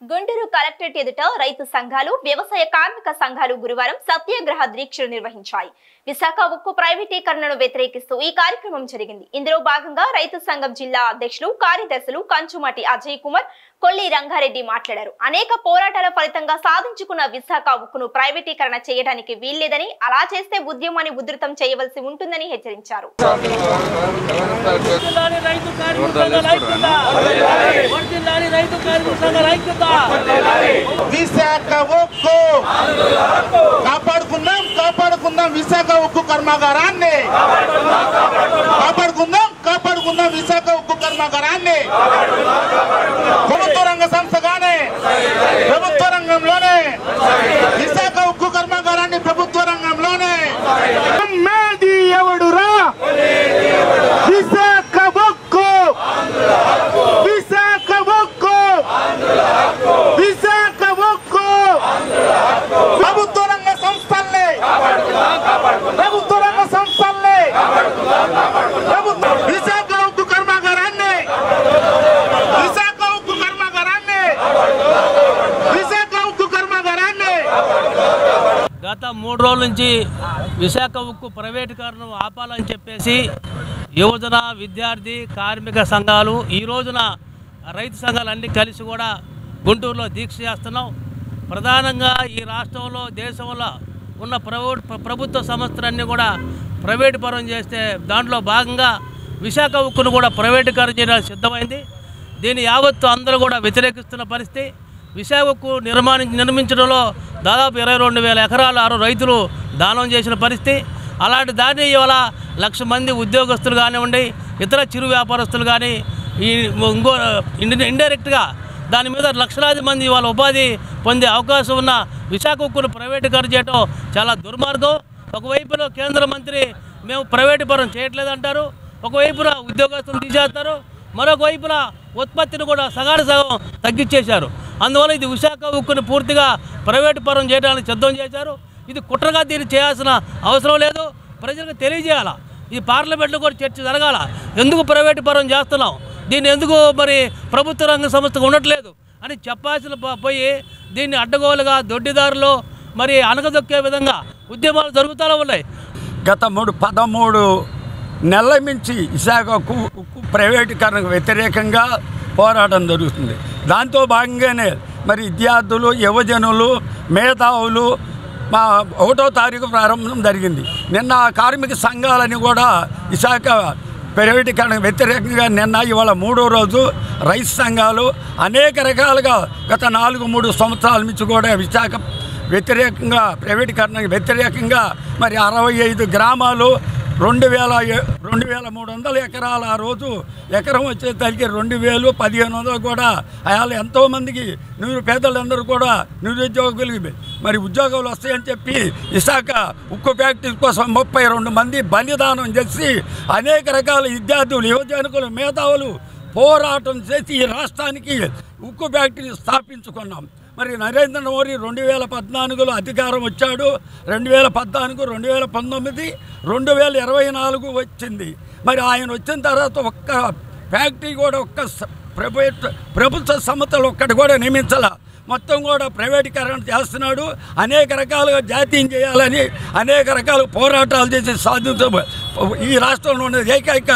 Guntur collectorate ఎదుట రైతు సంఘాలు, వ్యవసాయ కార్మిక సంఘాలు గురువారం సత్యాగ్రహ దీక్షలు నిర్వహించాయి. విశాఖ ఉక్కు ప్రైవేటీకరణను వ్యతిరేకిస్తూ ఈ కార్యక్రమం జరిగింది. ఇందులో భాగంగా రైతు సంఘం జిల్లా అధ్యక్షులు, కార్యదర్శులు కంచుమాటి అజయ్ కుమార్, కొల్లి రంగారెడ్డి మాట్లాడారు. అనేక పోరాటాల ఫలితంగా సాధించుకున్న విశాఖ ఉక్కును ప్రైవేటీకరణ చేయడానికి వీల్లేదని, అలా చేస్తే ఉద్యమాన్ని ఉధృతం చేయవలసి ఉంటుందని హెచ్చరించారు. కాపాడుకుందాం విశాఖ ఉక్కు కర్మాగారాన్ని, కాపాడుకుందాం విశాఖ ఉక్కు కర్మాగారాన్ని. ప్రభుత్వ రంగ సంస్థగానే, ప్రభుత్వ రంగంలోనే విశాఖ ఉక్కు కర్మాగారాన్ని, ప్రభుత్వ రంగంలోనే. మేది ఎవడురా విశాఖ ఉక్కు, విశాఖ ఉక్కు, విశాఖ ఉక్కు. ప్రభుత్వ రంగ సంస్థల్ని, ప్రభుత్వ రంగ సంస్థల్ని, విశాఖ ఉక్కు కర్మాగారాన్ని, విశాఖ ఉక్కు కర్మాగారాన్ని, విశాఖ ఉక్కు కర్మాగారాన్ని. గత 3 రోజుల నుంచి విశాఖ ఉక్కు ప్రైవేటీకరణ ఆపాలని చెప్పేసి యువజన, విద్యార్థి, కార్మిక సంఘాలు, ఈ రోజున రైతు సంఘాలు అన్నీ కలిసి కూడా గుంటూరులో దీక్ష చేస్తున్నాం. ప్రధానంగా ఈ రాష్ట్రంలో, దేశంలో ఉన్న ప్రభుత్వ సంస్థలన్నీ కూడా ప్రైవేటు పరం చేస్తే దాంట్లో భాగంగా విశాఖ ఉక్కును కూడా ప్రైవేటీకరణ చేయడానికి సిద్ధమైంది. దీన్ని యావత్తు అందరూ కూడా వ్యతిరేకిస్తున్న పరిస్థితి. విశాఖ ఉక్కు నిర్మించడంలో దాదాపు 22,000 ఎకరాలు రైతులు దానం చేసిన పరిస్థితి. అలాంటి దాన్ని ఇవాళ 1,00,000 మంది ఉద్యోగస్తులు కానివ్వండి, ఇతర చిరు వ్యాపారస్తులు కానీ ఇండైరెక్ట్గా దాని మీద లక్షలాది మంది ఇవాళ ఉపాధి పొందే అవకాశం ఉన్న విశాఖ ఉక్కును ప్రైవేటీకరణ చేయడం చాలా దుర్మార్గం. ఒకవైపున కేంద్ర మంత్రి మేము ప్రైవేటు పరం చేయట్లేదంటారు, ఒకవైపున ఉద్యోగస్తులు తీసేస్తారు, మరొక వైపున ఉత్పత్తిని కూడా సగం తగ్గించేశారు. అందువల్ల ఇది విశాఖ ఉక్కుని పూర్తిగా ప్రైవేటు పరం చేయడానికి సిద్ధం చేశారు. ఇది కుట్రగా దీన్ని చేయాల్సిన అవసరం లేదు, ప్రజలకు తెలియజేయాలా. ఈ పార్లమెంట్లో కూడా చర్చ జరగాల. ఎందుకు ప్రైవేటు పరం చేస్తున్నాం, దీన్ని ఎందుకు మరి ప్రభుత్వ రంగ సంస్థకు ఉండట్లేదు అని చెప్పాల్సిన పోయి దీన్ని అడ్డగోలుగా దొడ్డిదారులు మరి అనగదొక్కే విధంగా ఉద్యమాలు జరుగుతూనే ఉన్నాయి. గత 13 నెలల నుంచి విశాఖ ఉక్కు ప్రైవేటీకరణకు వ్యతిరేకంగా పోరాటం జరుగుతుంది. దాంతో భాగంగానే మరి విద్యార్థులు, యువజనులు, మేధావులు 1వ తారీఖు ప్రారంభం జరిగింది. నిన్న కార్మిక సంఘాలని కూడా విశాఖ ప్రైవేటీకరణకు వ్యతిరేకంగా ఇవాళ 3వ రోజు రైతు సంఘాలు అనేక రకాలుగా గత 4-3 సంవత్సరాల నుంచి కూడా విశాఖ వ్యతిరేకంగా, ప్రైవేటీకరణకు వ్యతిరేకంగా మరి 65 గ్రామాలు, 2,300 ఎకరాలు, ఆ రోజు ఎకరం వచ్చేసరికి 2,000, 1,500 కూడా అయాలు ఎంతోమందికి పేదలందరూ కూడా నిరుద్యోగులకి మరి ఉద్యోగాలు వస్తాయని చెప్పి విశాఖ ఉక్కు ఫ్యాక్టరీ కోసం 32 మంది బలిదానం చేసి అనేక రకాల విద్యార్థులు, యువజనులు, మేధావులు పోరాటం చేసి ఈ రాష్ట్రానికి ఉక్కు ఫ్యాక్టరీ స్థాపించుకున్నాం. మరి నరేంద్ర మోడీ 2014లో అధికారం వచ్చాడు. 2014, 2019, 2024 వచ్చింది. మరి ఆయన వచ్చిన తర్వాత ఒక్క ఫ్యాక్టరీ కూడా, ఒక్క ప్రభుత్వ సంస్థలు ఒక్కటి కూడా నియమించాల. మొత్తం కూడా ప్రైవేటీకరణ చేస్తున్నాడు. అనేక రకాలుగా జాతీయం చేయాలని అనేక రకాల పోరాటాలు చేసి సాధించ ఈ రాష్ట్రంలో ఉన్న ఏకైక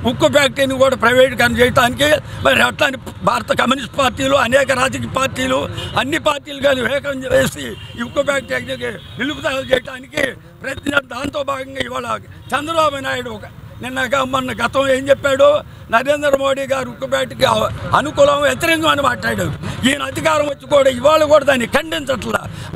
ఉక్కు ఫ్యాక్టరీని కూడా ప్రైవేటీకరణ చేయడానికి మరి అట్లాంటి భారత కమ్యూనిస్ట్ పార్టీలు, అనేక రాజకీయ పార్టీలు, అన్ని పార్టీలు కానీ వేగం చేసి ఈ ఉక్కు ఫ్యాక్టరీకి నిలుపుదల చేయడానికి ప్రయత్నించారు. దాంతో భాగంగా ఇవాళ చంద్రబాబు నాయుడు మొన్న గతం ఏం చెప్పాడు, నరేంద్ర మోడీ గారు ఉక్కు ఫ్యాక్టరీకి అనుకూలం, వ్యతిరేకం అని మాట్లాడాడు. ఈయన అధికారం వచ్చి కూడా ఇవాళ కూడా దాన్ని ఖండించట్లా.